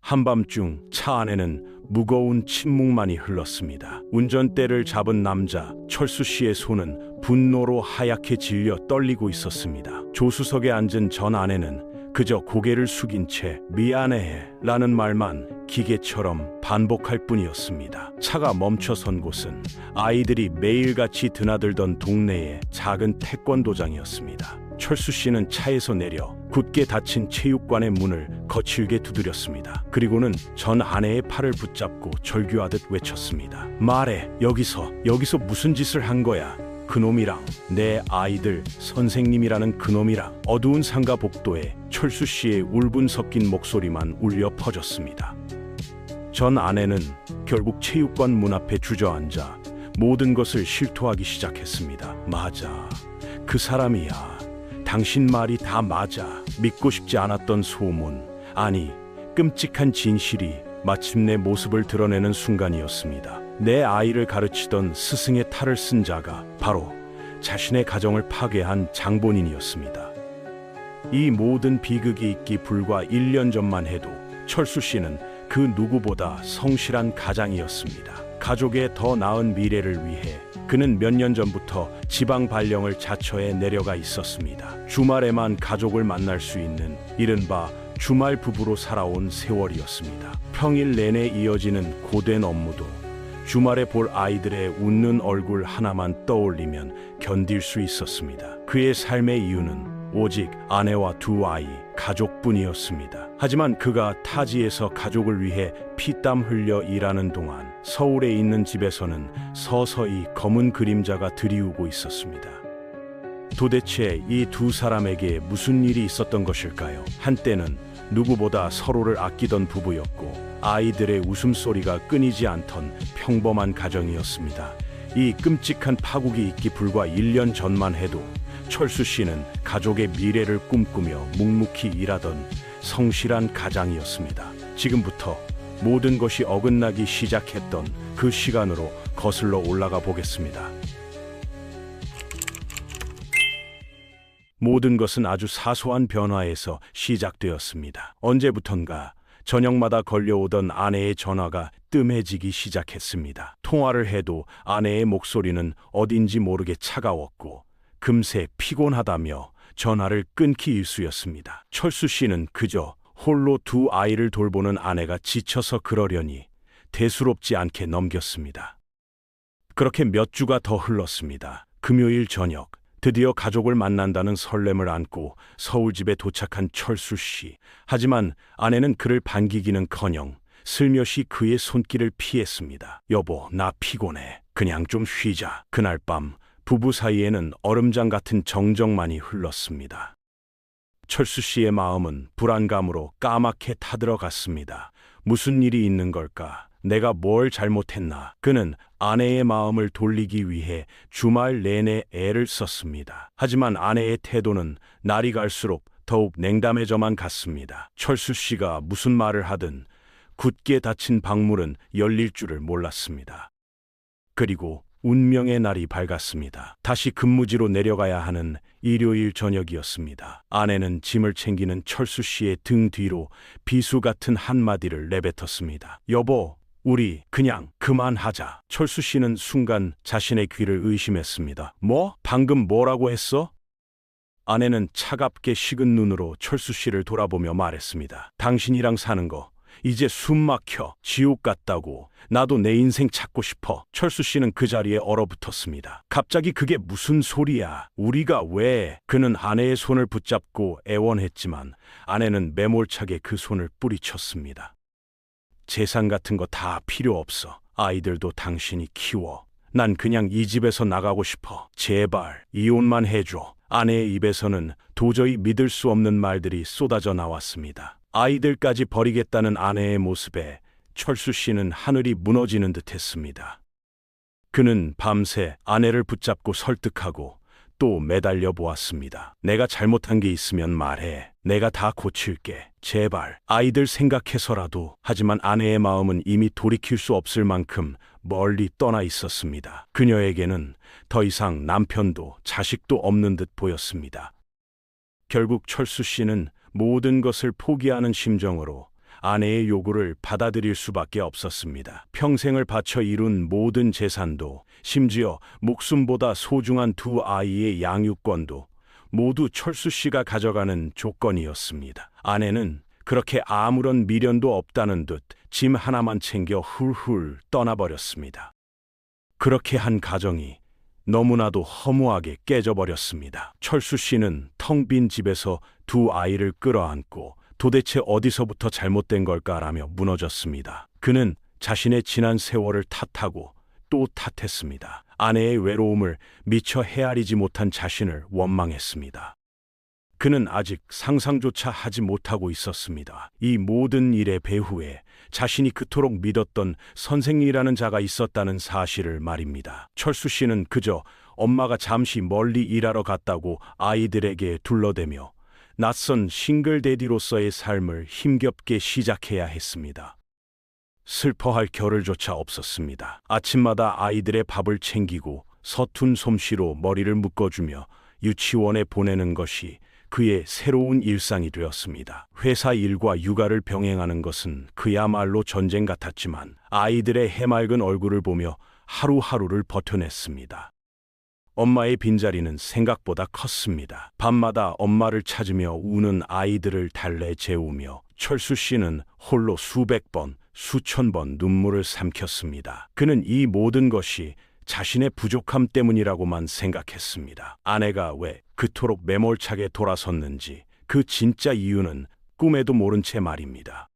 한밤중 차 안에는 무거운 침묵만이 흘렀습니다. 운전대를 잡은 남자 철수 씨의 손은 분노로 하얗게 질려 떨리고 있었습니다. 조수석에 앉은 전 아내는 그저 고개를 숙인 채 미안해 라는 말만 기계처럼 반복할 뿐이었습니다. 차가 멈춰선 곳은 아이들이 매일같이 드나들던 동네의 작은 태권도장이었습니다. 철수 씨는 차에서 내려 굳게 닫힌 체육관의 문을 거칠게 두드렸습니다. 그리고는 전 아내의 팔을 붙잡고 절규하듯 외쳤습니다. 말해, 여기서 무슨 짓을 한 거야? 그놈이랑, 내 아이들 선생님이라는 그놈이랑. 어두운 상가 복도에 철수 씨의 울분 섞인 목소리만 울려 퍼졌습니다. 전 아내는 결국 체육관 문 앞에 주저앉아 모든 것을 실토하기 시작했습니다. 맞아, 그 사람이야. 당신 말이 다 맞아. 믿고 싶지 않았던 소문, 아니 끔찍한 진실이 마침내 모습을 드러내는 순간이었습니다. 내 아이를 가르치던 스승의 탈을 쓴 자가 바로 자신의 가정을 파괴한 장본인이었습니다. 이 모든 비극이 있기 불과 1년 전만 해도 철수 씨는 그 누구보다 성실한 가장이었습니다. 가족의 더 나은 미래를 위해 그는 몇 년 전부터 지방 발령을 자처해 내려가 있었습니다. 주말에만 가족을 만날 수 있는 이른바 주말 부부로 살아온 세월이었습니다. 평일 내내 이어지는 고된 업무도 주말에 볼 아이들의 웃는 얼굴 하나만 떠올리면 견딜 수 있었습니다. 그의 삶의 이유는 오직 아내와 두 아이, 가족뿐이었습니다. 하지만 그가 타지에서 가족을 위해 피땀 흘려 일하는 동안 서울에 있는 집에서는 서서히 검은 그림자가 드리우고 있었습니다. 도대체 이 두 사람에게 무슨 일이 있었던 것일까요? 한때는 누구보다 서로를 아끼던 부부였고 아이들의 웃음소리가 끊이지 않던 평범한 가정이었습니다. 이 끔찍한 파국이 있기 불과 1년 전만 해도 철수 씨는 가족의 미래를 꿈꾸며 묵묵히 일하던 성실한 가장이었습니다. 지금부터 모든 것이 어긋나기 시작했던 그 시간으로 거슬러 올라가 보겠습니다. 모든 것은 아주 사소한 변화에서 시작되었습니다. 언제부턴가 저녁마다 걸려오던 아내의 전화가 뜸해지기 시작했습니다. 통화를 해도 아내의 목소리는 어딘지 모르게 차가웠고 금세 피곤하다며 전화를 끊기 일쑤였습니다. 철수 씨는 그저 홀로 두 아이를 돌보는 아내가 지쳐서 그러려니 대수롭지 않게 넘겼습니다. 그렇게 몇 주가 더 흘렀습니다. 금요일 저녁, 드디어 가족을 만난다는 설렘을 안고 서울집에 도착한 철수 씨. 하지만 아내는 그를 반기기는커녕 슬며시 그의 손길을 피했습니다. 여보, 나 피곤해. 그냥 좀 쉬자. 그날 밤 부부 사이에는 얼음장 같은 정적만이 흘렀습니다. 철수 씨의 마음은 불안감으로 까맣게 타들어갔습니다. 무슨 일이 있는 걸까? 내가 뭘 잘못했나? 그는 아내의 마음을 돌리기 위해 주말 내내 애를 썼습니다. 하지만 아내의 태도는 날이 갈수록 더욱 냉담해져만 갔습니다. 철수 씨가 무슨 말을 하든 굳게 닫힌 방문은 열릴 줄을 몰랐습니다. 그리고 운명의 날이 밝았습니다. 다시 근무지로 내려가야 하는 일요일 저녁이었습니다. 아내는 짐을 챙기는 철수 씨의 등 뒤로 비수 같은 한마디를 내뱉었습니다. 여보, 우리 그냥 그만하자. 철수 씨는 순간 자신의 귀를 의심했습니다. 뭐? 방금 뭐라고 했어? 아내는 차갑게 식은 눈으로 철수 씨를 돌아보며 말했습니다. 당신이랑 사는 거 이제 숨 막혀. 지옥 같다고. 나도 내 인생 찾고 싶어. 철수 씨는 그 자리에 얼어붙었습니다. 갑자기 그게 무슨 소리야? 우리가 왜? 그는 아내의 손을 붙잡고 애원했지만 아내는 매몰차게 그 손을 뿌리쳤습니다. 재산 같은 거 다 필요 없어. 아이들도 당신이 키워. 난 그냥 이 집에서 나가고 싶어. 제발 이혼만 해줘. 아내의 입에서는 도저히 믿을 수 없는 말들이 쏟아져 나왔습니다. 아이들까지 버리겠다는 아내의 모습에 철수 씨는 하늘이 무너지는 듯했습니다. 그는 밤새 아내를 붙잡고 설득하고 또 매달려 보았습니다. 내가 잘못한 게 있으면 말해. 내가 다 고칠게. 제발 아이들 생각해서라도. 하지만 아내의 마음은 이미 돌이킬 수 없을 만큼 멀리 떠나 있었습니다. 그녀에게는 더 이상 남편도 자식도 없는 듯 보였습니다. 결국 철수 씨는 모든 것을 포기하는 심정으로 아내의 요구를 받아들일 수밖에 없었습니다. 평생을 바쳐 이룬 모든 재산도, 심지어 목숨보다 소중한 두 아이의 양육권도 모두 철수 씨가 가져가는 조건이었습니다. 아내는 그렇게 아무런 미련도 없다는 듯 짐 하나만 챙겨 훌훌 떠나버렸습니다. 그렇게 한 가정이 너무나도 허무하게 깨져버렸습니다. 철수 씨는 텅 빈 집에서 두 아이를 끌어안고 도대체 어디서부터 잘못된 걸까라며 무너졌습니다. 그는 자신의 지난 세월을 탓하고 또 탓했습니다. 아내의 외로움을 미처 헤아리지 못한 자신을 원망했습니다. 그는 아직 상상조차 하지 못하고 있었습니다. 이 모든 일의 배후에 자신이 그토록 믿었던 선생이라는 자가 있었다는 사실을 말입니다. 철수 씨는 그저 엄마가 잠시 멀리 일하러 갔다고 아이들에게 둘러대며 낯선 싱글데디로서의 삶을 힘겹게 시작해야 했습니다. 슬퍼할 겨를조차 없었습니다. 아침마다 아이들의 밥을 챙기고 서툰 솜씨로 머리를 묶어주며 유치원에 보내는 것이 그의 새로운 일상이 되었습니다. 회사 일과 육아를 병행하는 것은 그야말로 전쟁 같았지만 아이들의 해맑은 얼굴을 보며 하루하루를 버텨냈습니다. 엄마의 빈자리는 생각보다 컸습니다. 밤마다 엄마를 찾으며 우는 아이들을 달래 재우며 철수 씨는 홀로 수백 번, 수천 번 눈물을 삼켰습니다. 그는 이 모든 것이 자신의 부족함 때문이라고만 생각했습니다. 아내가 왜 그토록 매몰차게 돌아섰는지 그 진짜 이유는 꿈에도 모른 채 말입니다.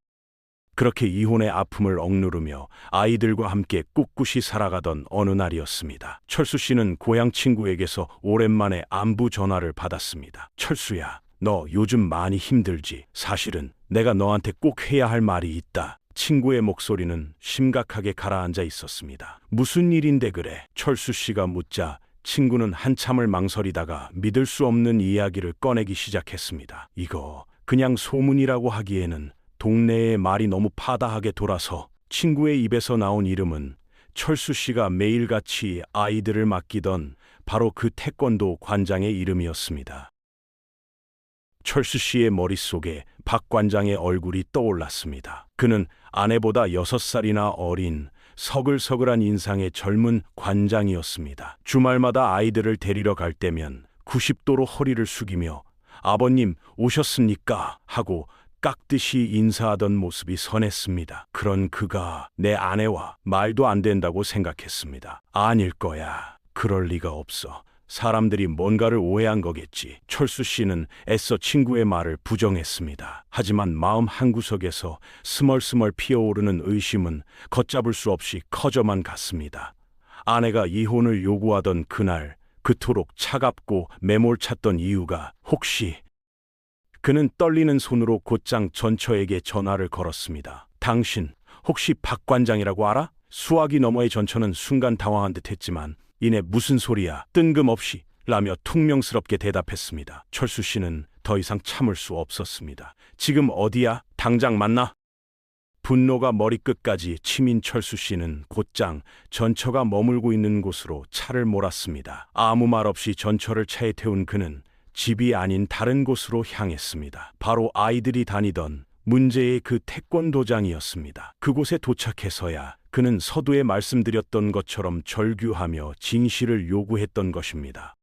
그렇게 이혼의 아픔을 억누르며 아이들과 함께 꿋꿋이 살아가던 어느 날이었습니다. 철수 씨는 고향 친구에게서 오랜만에 안부 전화를 받았습니다. 철수야, 너 요즘 많이 힘들지? 사실은 내가 너한테 꼭 해야 할 말이 있다. 친구의 목소리는 심각하게 가라앉아 있었습니다. 무슨 일인데 그래? 철수 씨가 묻자 친구는 한참을 망설이다가 믿을 수 없는 이야기를 꺼내기 시작했습니다. 이거 그냥 소문이라고 하기에는 동네의 말이 너무 파다하게 돌아서. 친구의 입에서 나온 이름은 철수 씨가 매일같이 아이들을 맡기던 바로 그 태권도 관장의 이름이었습니다. 철수 씨의 머릿속에 박 관장의 얼굴이 떠올랐습니다. 그는 아내보다 6살이나 어린 서글서글한 인상의 젊은 관장이었습니다. 주말마다 아이들을 데리러 갈 때면 90도로 허리를 숙이며 아버님 오셨습니까? 하고 깍듯이 인사하던 모습이 선했습니다. 그런 그가 내 아내와 말도 안 된다고 생각했습니다. 아닐 거야. 그럴 리가 없어. 사람들이 뭔가를 오해한 거겠지. 철수 씨는 애써 친구의 말을 부정했습니다. 하지만 마음 한구석에서 스멀스멀 피어오르는 의심은 걷잡을 수 없이 커져만 갔습니다. 아내가 이혼을 요구하던 그날 그토록 차갑고 매몰찼던 이유가 혹시. 그는 떨리는 손으로 곧장 전처에게 전화를 걸었습니다. 당신 혹시 박 관장이라고 알아? 수화기 너머의 전처는 순간 당황한 듯 했지만 이내 무슨 소리야? 뜬금없이 라며 퉁명스럽게 대답했습니다. 철수 씨는 더 이상 참을 수 없었습니다. 지금 어디야? 당장 만나. 분노가 머리끝까지 치민 철수 씨는 곧장 전처가 머물고 있는 곳으로 차를 몰았습니다. 아무 말 없이 전처를 차에 태운 그는 집이 아닌 다른 곳으로 향했습니다. 바로 아이들이 다니던 문제의 그 태권도장이었습니다. 그곳에 도착해서야 그는 서두에 말씀드렸던 것처럼 절규하며 진실을 요구했던 것입니다.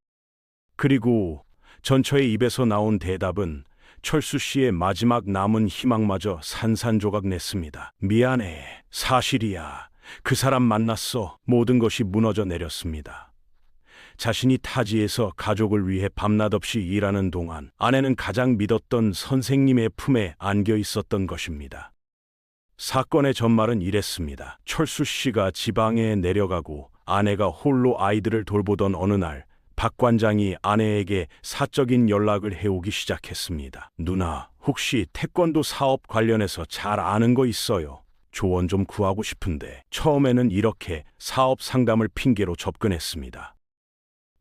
그리고 전처의 입에서 나온 대답은 철수 씨의 마지막 남은 희망마저 산산조각 냈습니다. 미안해. 사실이야. 그 사람 만났어. 모든 것이 무너져 내렸습니다. 자신이 타지에서 가족을 위해 밤낮 없이 일하는 동안 아내는 가장 믿었던 선생님의 품에 안겨 있었던 것입니다. 사건의 전말은 이랬습니다. 철수 씨가 지방에 내려가고 아내가 홀로 아이들을 돌보던 어느 날 박 관장이 아내에게 사적인 연락을 해오기 시작했습니다. 누나, 혹시 태권도 사업 관련해서 잘 아는 거 있어요? 조언 좀 구하고 싶은데. 처음에는 이렇게 사업 상담을 핑계로 접근했습니다.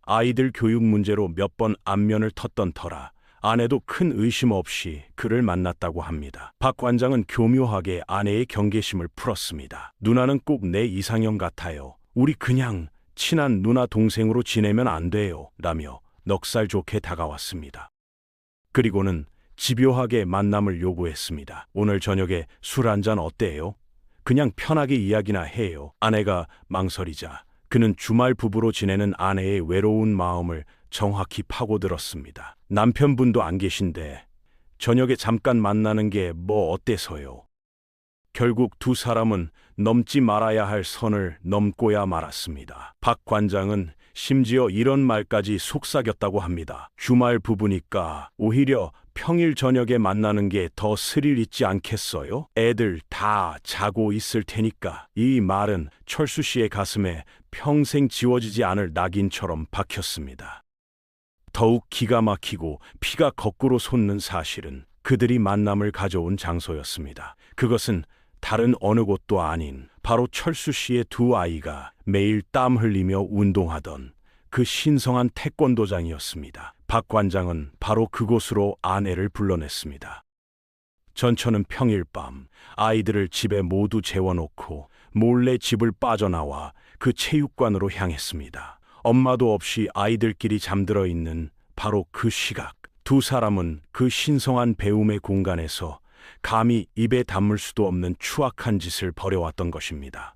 아이들 교육 문제로 몇 번 안면을 텄던 터라 아내도 큰 의심 없이 그를 만났다고 합니다. 박 관장은 교묘하게 아내의 경계심을 풀었습니다. 누나는 꼭 내 이상형 같아요. 우리 그냥 친한 누나 동생으로 지내면 안 돼요. 라며 넉살 좋게 다가왔습니다. 그리고는 집요하게 만남을 요구했습니다. 오늘 저녁에 술 한잔 어때요? 그냥 편하게 이야기나 해요. 아내가 망설이자 그는 주말 부부로 지내는 아내의 외로운 마음을 정확히 파고들었습니다. 남편분도 안 계신데 저녁에 잠깐 만나는 게 뭐 어때서요? 결국 두 사람은 넘지 말아야 할 선을 넘고야 말았습니다. 박 관장은 심지어 이런 말까지 속삭였다고 합니다. 주말 부부니까 오히려 평일 저녁에 만나는 게 더 스릴 있지 않겠어요? 애들 다 자고 있을 테니까. 이 말은 철수 씨의 가슴에 평생 지워지지 않을 낙인처럼 박혔습니다. 더욱 기가 막히고 피가 거꾸로 솟는 사실은 그들이 만남을 가져온 장소였습니다. 그것은 다른 어느 곳도 아닌 바로 철수 씨의 두 아이가 매일 땀 흘리며 운동하던 그 신성한 태권도장이었습니다. 박 관장은 바로 그곳으로 아내를 불러냈습니다. 전처는 평일 밤 아이들을 집에 모두 재워놓고 몰래 집을 빠져나와 그 체육관으로 향했습니다. 엄마도 없이 아이들끼리 잠들어 있는 바로 그 시각, 두 사람은 그 신성한 배움의 공간에서 감히 입에 담을 수도 없는 추악한 짓을 벌여왔던 것입니다.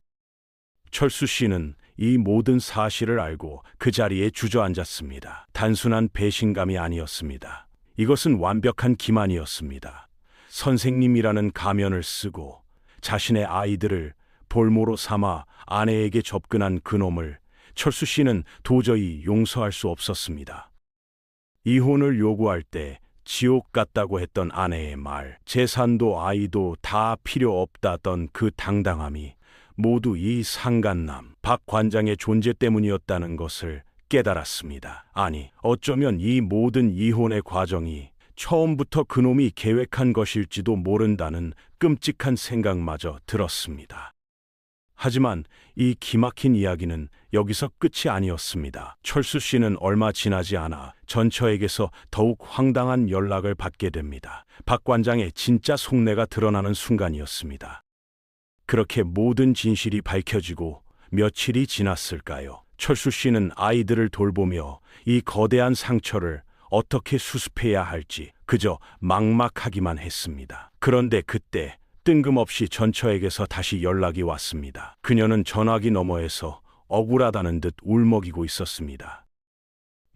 철수 씨는 이 모든 사실을 알고 그 자리에 주저앉았습니다. 단순한 배신감이 아니었습니다. 이것은 완벽한 기만이었습니다. 선생님이라는 가면을 쓰고 자신의 아이들을 볼모로 삼아 아내에게 접근한 그놈을 철수 씨는 도저히 용서할 수 없었습니다. 이혼을 요구할 때 지옥 같다고 했던 아내의 말, 재산도 아이도 다 필요 없다던 그 당당함이 모두 이 상간남 박 관장의 존재 때문이었다는 것을 깨달았습니다. 아니, 어쩌면 이 모든 이혼의 과정이 처음부터 그놈이 계획한 것일지도 모른다는 끔찍한 생각마저 들었습니다. 하지만 이 기막힌 이야기는 여기서 끝이 아니었습니다. 철수 씨는 얼마 지나지 않아 전처에게서 더욱 황당한 연락을 받게 됩니다. 박 관장의 진짜 속내가 드러나는 순간이었습니다. 그렇게 모든 진실이 밝혀지고 며칠이 지났을까요? 철수 씨는 아이들을 돌보며 이 거대한 상처를 어떻게 수습해야 할지 그저 막막하기만 했습니다. 그런데 그때 뜬금없이 전처에게서 다시 연락이 왔습니다. 그녀는 전화기 너머에서 억울하다는 듯 울먹이고 있었습니다.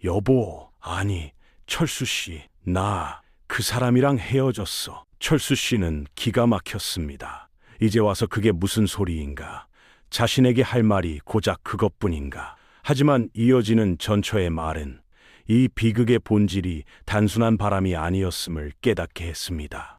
여보, 아니, 철수 씨, 나 그 사람이랑 헤어졌어. 철수 씨는 기가 막혔습니다. 이제 와서 그게 무슨 소리인가? 자신에게 할 말이 고작 그것뿐인가? 하지만 이어지는 전처의 말은 이 비극의 본질이 단순한 바람이 아니었음을 깨닫게 했습니다.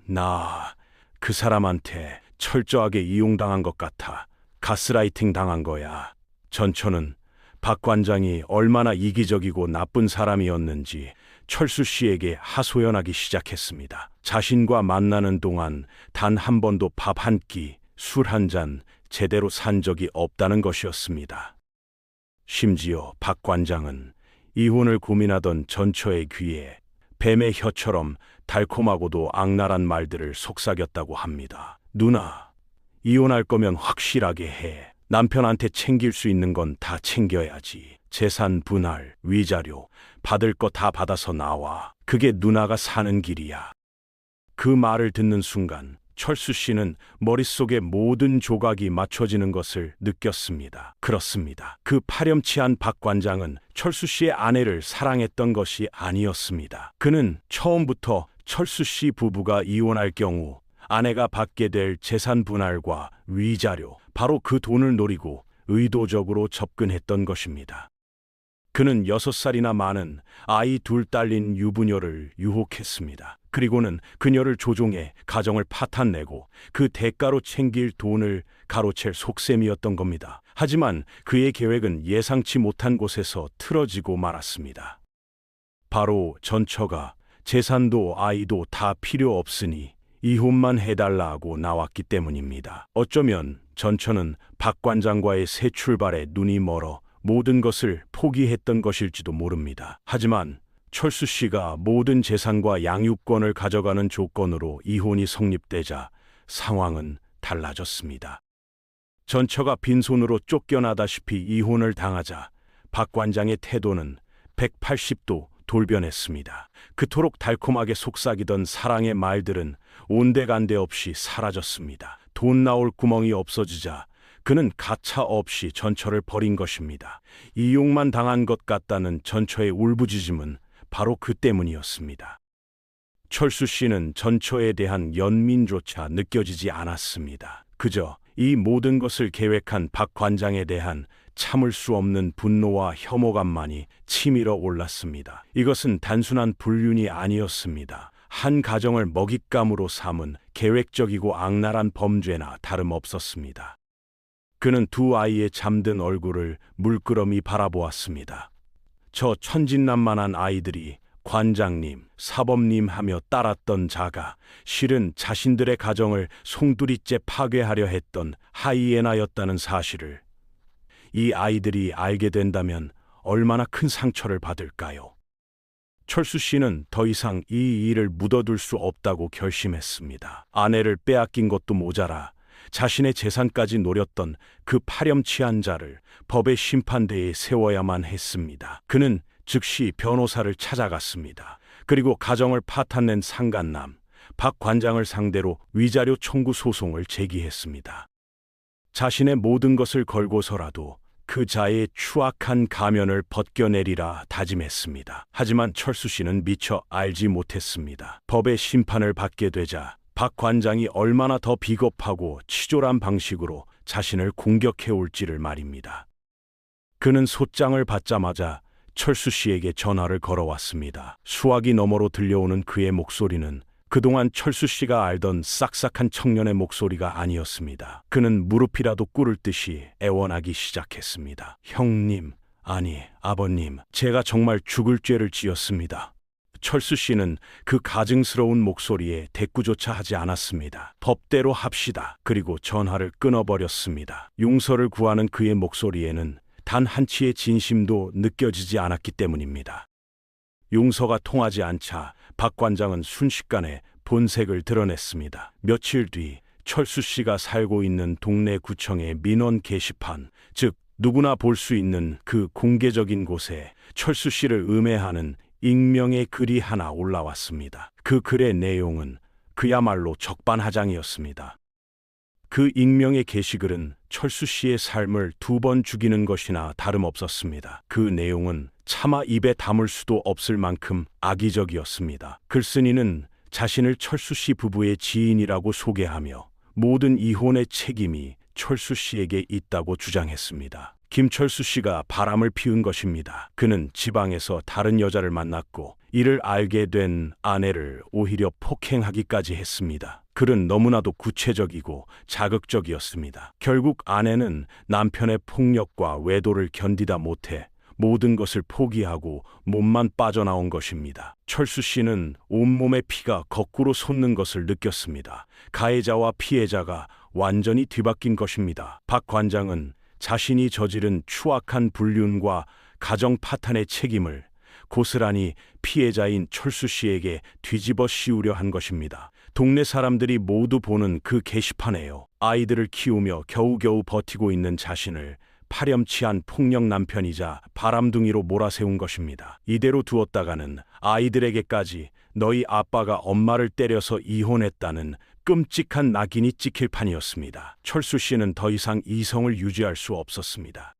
나 그 사람한테 철저하게 이용당한 것 같아. 가스라이팅 당한 거야. 전처는 박 관장이 얼마나 이기적이고 나쁜 사람이었는지 철수 씨에게 하소연하기 시작했습니다. 자신과 만나는 동안 단 한 번도 밥 한 끼, 술 한 잔 제대로 산 적이 없다는 것이었습니다. 심지어 박 관장은 이혼을 고민하던 전처의 귀에 뱀의 혀처럼 달콤하고도 악랄한 말들을 속삭였다고 합니다. 누나, 이혼할 거면 확실하게 해. 남편한테 챙길 수 있는 건 다 챙겨야지. 재산 분할, 위자료, 받을 거 다 받아서 나와. 그게 누나가 사는 길이야. 그 말을 듣는 순간 철수 씨는 머릿속에 모든 조각이 맞춰지는 것을 느꼈습니다. 그렇습니다. 그 파렴치한 박 관장은 철수 씨의 아내를 사랑했던 것이 아니었습니다. 그는 처음부터 철수 씨 부부가 이혼할 경우 아내가 받게 될 재산 분할과 위자료, 바로 그 돈을 노리고 의도적으로 접근했던 것입니다. 그는 6살이나 많은 아이 둘 딸린 유부녀를 유혹했습니다. 그리고는 그녀를 조종해 가정을 파탄내고 그 대가로 챙길 돈을 가로챌 속셈이었던 겁니다. 하지만 그의 계획은 예상치 못한 곳에서 틀어지고 말았습니다. 바로 전처가 재산도 아이도 다 필요 없으니 이혼만 해달라고 나왔기 때문입니다. 어쩌면 전처는 박 관장과의 새 출발에 눈이 멀어 모든 것을 포기했던 것일지도 모릅니다. 하지만 철수 씨가 모든 재산과 양육권을 가져가는 조건으로 이혼이 성립되자 상황은 달라졌습니다. 전처가 빈손으로 쫓겨나다시피 이혼을 당하자 박 관장의 태도는 180도 돌변했습니다. 그토록 달콤하게 속삭이던 사랑의 말들은 온데간데 없이 사라졌습니다. 돈 나올 구멍이 없어지자 그는 가차 없이 전처를 버린 것입니다. 이용만 당한 것 같다는 전처의 울부짖음은 바로 그 때문이었습니다. 철수 씨는 전처에 대한 연민조차 느껴지지 않았습니다. 그저 이 모든 것을 계획한 박 관장에 대한 참을 수 없는 분노와 혐오감만이 치밀어 올랐습니다. 이것은 단순한 불륜이 아니었습니다. 한 가정을 먹잇감으로 삼은 계획적이고 악랄한 범죄나 다름없었습니다. 그는 두 아이의 잠든 얼굴을 물끄러미 바라보았습니다. 저 천진난만한 아이들이 관장님, 사범님 하며 따랐던 자가 실은 자신들의 가정을 송두리째 파괴하려 했던 하이에나였다는 사실을 이 아이들이 알게 된다면 얼마나 큰 상처를 받을까요? 철수 씨는 더 이상 이 일을 묻어둘 수 없다고 결심했습니다. 아내를 빼앗긴 것도 모자라 자신의 재산까지 노렸던 그 파렴치한 자를 법의 심판대에 세워야만 했습니다. 그는 즉시 변호사를 찾아갔습니다. 그리고 가정을 파탄낸 상간남 박 관장을 상대로 위자료 청구 소송을 제기했습니다. 자신의 모든 것을 걸고서라도 그 자의 추악한 가면을 벗겨내리라 다짐했습니다. 하지만 철수 씨는 미처 알지 못했습니다. 법의 심판을 받게 되자 박 관장이 얼마나 더 비겁하고 치졸한 방식으로 자신을 공격해 올지를 말입니다. 그는 소장을 받자마자 철수 씨에게 전화를 걸어왔습니다. 수화기 너머로 들려오는 그의 목소리는 그동안 철수 씨가 알던 싹싹한 청년의 목소리가 아니었습니다. 그는 무릎이라도 꿇을 듯이 애원하기 시작했습니다. 형님, 아니 아버님, 제가 정말 죽을 죄를 지었습니다. 철수 씨는 그 가증스러운 목소리에 대꾸조차 하지 않았습니다. 법대로 합시다. 그리고 전화를 끊어버렸습니다. 용서를 구하는 그의 목소리에는 단 한치의 진심도 느껴지지 않았기 때문입니다. 용서가 통하지 않자 박 관장은 순식간에 본색을 드러냈습니다. 며칠 뒤 철수 씨가 살고 있는 동네 구청의 민원 게시판, 즉 누구나 볼 수 있는 그 공개적인 곳에 철수 씨를 음해하는 익명의 글이 하나 올라왔습니다. 그 글의 내용은 그야말로 적반하장이었습니다. 그 익명의 게시글은 철수 씨의 삶을 2번 죽이는 것이나 다름없었습니다. 그 내용은 차마 입에 담을 수도 없을 만큼 악의적이었습니다. 글쓴이는 자신을 철수 씨 부부의 지인이라고 소개하며 모든 이혼의 책임이 철수 씨에게 있다고 주장했습니다. 김철수 씨가 바람을 피운 것입니다. 그는 지방에서 다른 여자를 만났고 이를 알게 된 아내를 오히려 폭행하기까지 했습니다. 글은 너무나도 구체적이고 자극적이었습니다. 결국 아내는 남편의 폭력과 외도를 견디다 못해 모든 것을 포기하고 몸만 빠져나온 것입니다. 철수 씨는 온몸의 피가 거꾸로 솟는 것을 느꼈습니다. 가해자와 피해자가 완전히 뒤바뀐 것입니다. 박 관장은 자신이 저지른 추악한 불륜과 가정 파탄의 책임을 고스란히 피해자인 철수 씨에게 뒤집어 씌우려 한 것입니다. 동네 사람들이 모두 보는 그 게시판에요. 아이들을 키우며 겨우겨우 버티고 있는 자신을 파렴치한 폭력 남편이자 바람둥이로 몰아세운 것입니다. 이대로 두었다가는 아이들에게까지 너희 아빠가 엄마를 때려서 이혼했다는 끔찍한 낙인이 찍힐 판이었습니다. 철수 씨는 더 이상 이성을 유지할 수 없었습니다.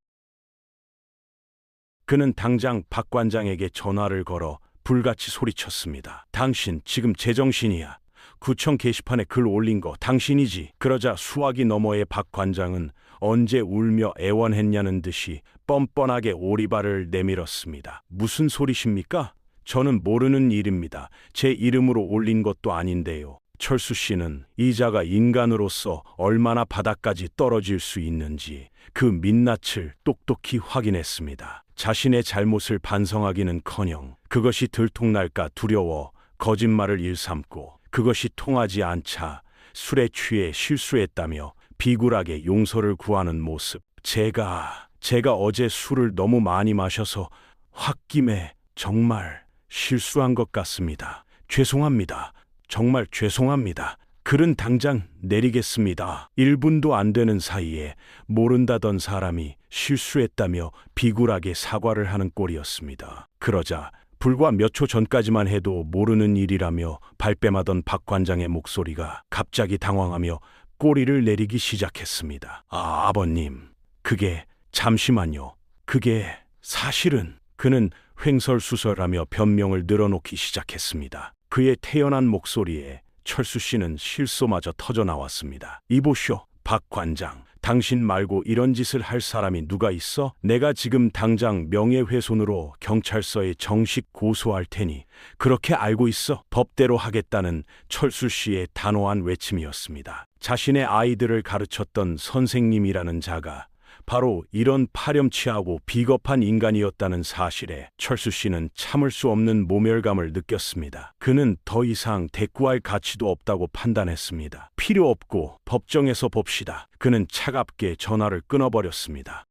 그는 당장 박 관장에게 전화를 걸어 불같이 소리쳤습니다. 당신 지금 제정신이야. 구청 게시판에 글 올린 거 당신이지. 그러자 수화기 너머의 박 관장은 언제 울며 애원했냐는 듯이 뻔뻔하게 오리발을 내밀었습니다. 무슨 소리십니까? 저는 모르는 일입니다. 제 이름으로 올린 것도 아닌데요. 철수 씨는 이자가 인간으로서 얼마나 바닥까지 떨어질 수 있는지 그 민낯을 똑똑히 확인했습니다. 자신의 잘못을 반성하기는커녕 그것이 들통날까 두려워 거짓말을 일삼고 그것이 통하지 않자 술에 취해 실수했다며 비굴하게 용서를 구하는 모습. 제가 어제 술을 너무 많이 마셔서 홧김에 정말 실수한 것 같습니다. 죄송합니다. 정말 죄송합니다. 글은 당장 내리겠습니다. 1분도 안 되는 사이에 모른다던 사람이 실수했다며 비굴하게 사과를 하는 꼴이었습니다. 그러자 불과 몇 초 전까지만 해도 모르는 일이라며 발뺌하던 박 관장의 목소리가 갑자기 당황하며 꼬리를 내리기 시작했습니다. 아버님, 그게 잠시만요. 그게 사실은 그는 횡설수설하며 변명을 늘어놓기 시작했습니다. 그의 태연한 목소리에 철수 씨는 실소마저 터져 나왔습니다. 이보쇼, 박 관장. 당신 말고 이런 짓을 할 사람이 누가 있어? 내가 지금 당장 명예훼손으로 경찰서에 정식 고소할 테니 그렇게 알고 있어. 법대로 하겠다는 철수 씨의 단호한 외침이었습니다. 자신의 아이들을 가르쳤던 선생님이라는 자가 바로 이런 파렴치하고 비겁한 인간이었다는 사실에 철수 씨는 참을 수 없는 모멸감을 느꼈습니다. 그는 더 이상 대꾸할 가치도 없다고 판단했습니다. 필요 없고 법정에서 봅시다. 그는 차갑게 전화를 끊어버렸습니다.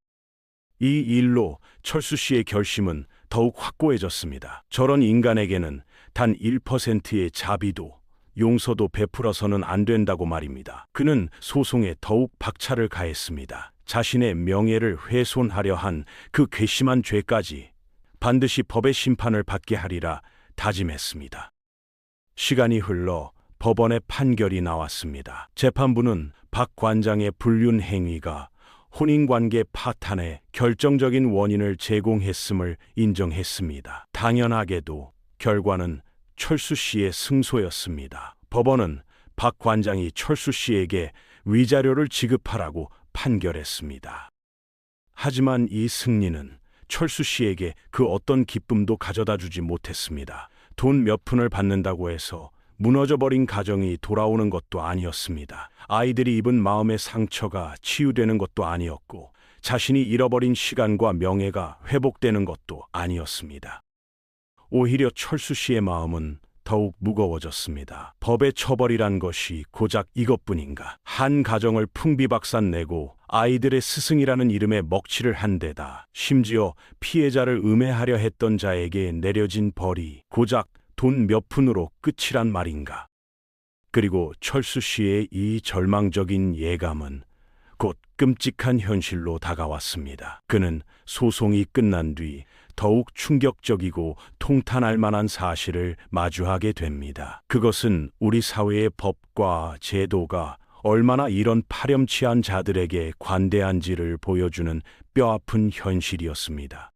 이 일로 철수 씨의 결심은 더욱 확고해졌습니다. 저런 인간에게는 단 1%의 자비도 용서도 베풀어서는 안 된다고 말입니다. 그는 소송에 더욱 박차를 가했습니다. 자신의 명예를 훼손하려 한 그 괘씸한 죄까지 반드시 법의 심판을 받게 하리라 다짐했습니다. 시간이 흘러 법원의 판결이 나왔습니다. 재판부는 박 관장의 불륜 행위가 혼인관계 파탄의 결정적인 원인을 제공했음을 인정했습니다. 당연하게도 결과는 철수 씨의 승소였습니다. 법원은 박 관장이 철수 씨에게 위자료를 지급하라고 판결했습니다. 하지만 이 승리는 철수 씨에게 그 어떤 기쁨도 가져다 주지 못했습니다. 돈 몇 푼을 받는다고 해서 무너져버린 가정이 돌아오는 것도 아니었습니다. 아이들이 입은 마음의 상처가 치유되는 것도 아니었고 자신이 잃어버린 시간과 명예가 회복되는 것도 아니었습니다. 오히려 철수 씨의 마음은 더욱 무거워졌습니다. 법의 처벌이란 것이 고작 이것뿐인가? 한 가정을 풍비박산내고 아이들의 스승이라는 이름에 먹칠을 한 데다 심지어 피해자를 음해하려 했던 자에게 내려진 벌이 고작 돈 몇 푼으로 끝이란 말인가? 그리고 철수 씨의 이 절망적인 예감은 곧 끔찍한 현실로 다가왔습니다. 그는 소송이 끝난 뒤 더욱 충격적이고 통탄할 만한 사실을 마주하게 됩니다. 그것은 우리 사회의 법과 제도가 얼마나 이런 파렴치한 자들에게 관대한지를 보여주는 뼈아픈 현실이었습니다.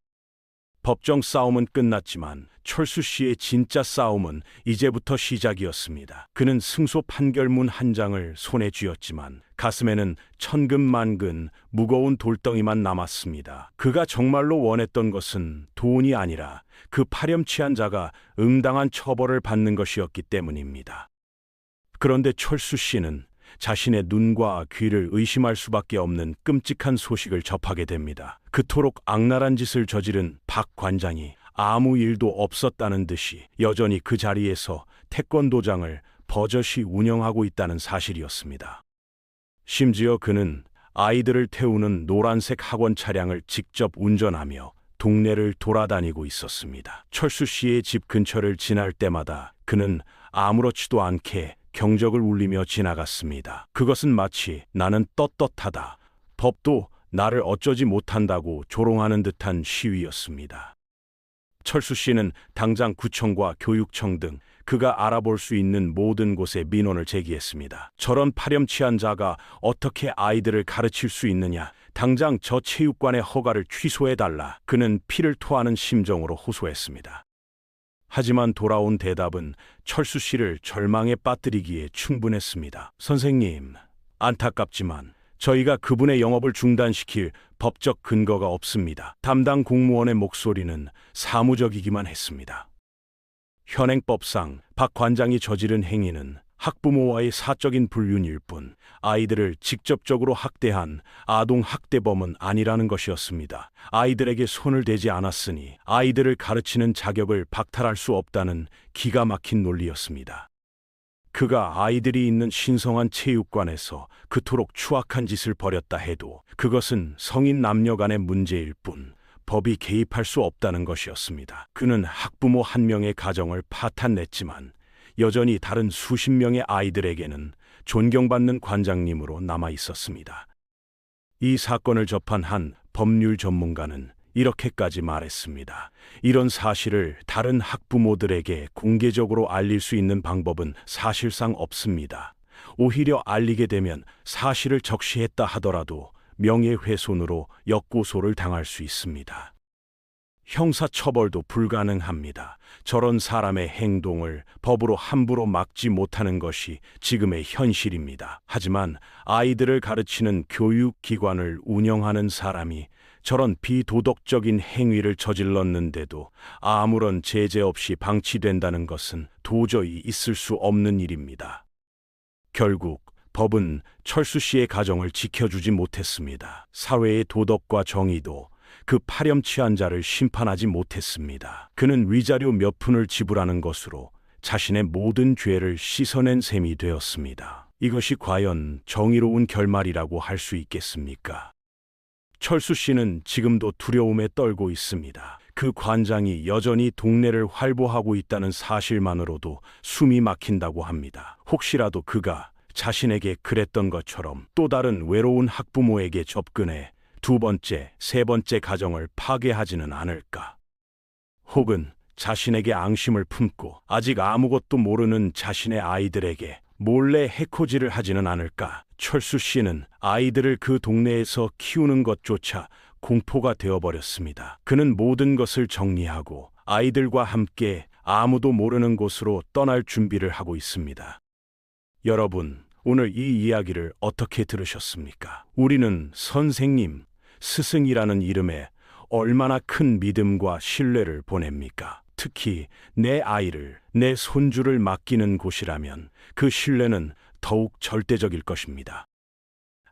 법정 싸움은 끝났지만 철수 씨의 진짜 싸움은 이제부터 시작이었습니다. 그는 승소 판결문 한 장을 손에 쥐었지만 가슴에는 천근만근 무거운 돌덩이만 남았습니다. 그가 정말로 원했던 것은 돈이 아니라 그 파렴치한 자가 응당한 처벌을 받는 것이었기 때문입니다. 그런데 철수 씨는 자신의 눈과 귀를 의심할 수밖에 없는 끔찍한 소식을 접하게 됩니다. 그토록 악랄한 짓을 저지른 박 관장이 아무 일도 없었다는 듯이 여전히 그 자리에서 태권도장을 버젓이 운영하고 있다는 사실이었습니다. 심지어 그는 아이들을 태우는 노란색 학원 차량을 직접 운전하며 동네를 돌아다니고 있었습니다. 철수 씨의 집 근처를 지날 때마다 그는 아무렇지도 않게 경적을 울리며 지나갔습니다. 그것은 마치 나는 떳떳하다, 법도 나를 어쩌지 못한다고 조롱하는 듯한 시위였습니다. 철수 씨는 당장 구청과 교육청 등 그가 알아볼 수 있는 모든 곳에 민원을 제기했습니다. 저런 파렴치한 자가 어떻게 아이들을 가르칠 수 있느냐? 당장 저 체육관의 허가를 취소해달라. 그는 피를 토하는 심정으로 호소했습니다. 하지만 돌아온 대답은 철수 씨를 절망에 빠뜨리기에 충분했습니다. 선생님, 안타깝지만 저희가 그분의 영업을 중단시킬 법적 근거가 없습니다. 담당 공무원의 목소리는 사무적이기만 했습니다. 현행법상 박 관장이 저지른 행위는 학부모와의 사적인 불륜일 뿐 아이들을 직접적으로 학대한 아동학대범은 아니라는 것이었습니다. 아이들에게 손을 대지 않았으니 아이들을 가르치는 자격을 박탈할 수 없다는 기가 막힌 논리였습니다. 그가 아이들이 있는 신성한 체육관에서 그토록 추악한 짓을 벌였다 해도 그것은 성인 남녀 간의 문제일 뿐 법이 개입할 수 없다는 것이었습니다. 그는 학부모 한 명의 가정을 파탄냈지만 여전히 다른 수십 명의 아이들에게는 존경받는 관장님으로 남아 있었습니다. 이 사건을 접한 한 법률 전문가는 이렇게까지 말했습니다. 이런 사실을 다른 학부모들에게 공개적으로 알릴 수 있는 방법은 사실상 없습니다. 오히려 알리게 되면 사실을 적시했다 하더라도 명예훼손으로 역고소를 당할 수 있습니다. 형사처벌도 불가능합니다. 저런 사람의 행동을 법으로 함부로 막지 못하는 것이 지금의 현실입니다. 하지만 아이들을 가르치는 교육기관을 운영하는 사람이 저런 비도덕적인 행위를 저질렀는데도 아무런 제재 없이 방치된다는 것은 도저히 있을 수 없는 일입니다. 결국 법은 철수 씨의 가정을 지켜주지 못했습니다. 사회의 도덕과 정의도 그 파렴치한 자를 심판하지 못했습니다. 그는 위자료 몇 푼을 지불하는 것으로 자신의 모든 죄를 씻어낸 셈이 되었습니다. 이것이 과연 정의로운 결말이라고 할 수 있겠습니까? 철수 씨는 지금도 두려움에 떨고 있습니다. 그 관장이 여전히 동네를 활보하고 있다는 사실만으로도 숨이 막힌다고 합니다. 혹시라도 그가 자신에게 그랬던 것처럼 또 다른 외로운 학부모에게 접근해 두 번째, 세 번째 가정을 파괴하지는 않을까? 혹은 자신에게 앙심을 품고 아직 아무것도 모르는 자신의 아이들에게 몰래 해코지를 하지는 않을까? 철수 씨는 아이들을 그 동네에서 키우는 것조차 공포가 되어버렸습니다. 그는 모든 것을 정리하고 아이들과 함께 아무도 모르는 곳으로 떠날 준비를 하고 있습니다. 여러분, 오늘 이 이야기를 어떻게 들으셨습니까? 우리는 선생님, 스승이라는 이름에 얼마나 큰 믿음과 신뢰를 보냅니까? 특히 내 아이를, 내 손주를 맡기는 곳이라면 그 신뢰는 더욱 절대적일 것입니다.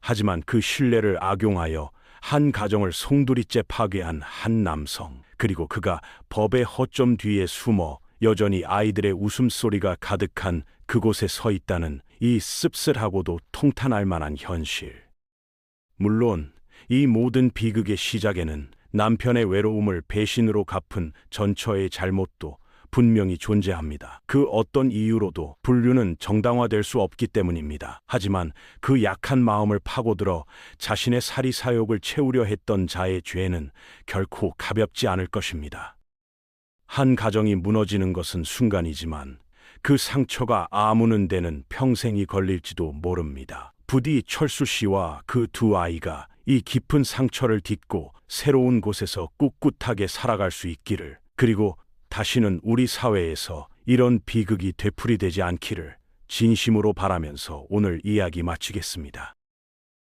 하지만 그 신뢰를 악용하여 한 가정을 송두리째 파괴한 한 남성, 그리고 그가 법의 허점 뒤에 숨어 여전히 아이들의 웃음소리가 가득한 그곳에 서 있다는 이 씁쓸하고도 통탄할 만한 현실. 물론 이 모든 비극의 시작에는 남편의 외로움을 배신으로 갚은 전처의 잘못도 분명히 존재합니다. 그 어떤 이유로도 분류는 정당화될 수 없기 때문입니다. 하지만 그 약한 마음을 파고들어 자신의 사리사욕을 채우려 했던 자의 죄는 결코 가볍지 않을 것입니다. 한 가정이 무너지는 것은 순간이지만 그 상처가 아무는 데는 평생이 걸릴지도 모릅니다. 부디 철수 씨와 그 두 아이가 이 깊은 상처를 딛고 새로운 곳에서 꿋꿋하게 살아갈 수 있기를, 그리고 다시는 우리 사회에서 이런 비극이 되풀이되지 않기를 진심으로 바라면서 오늘 이야기 마치겠습니다.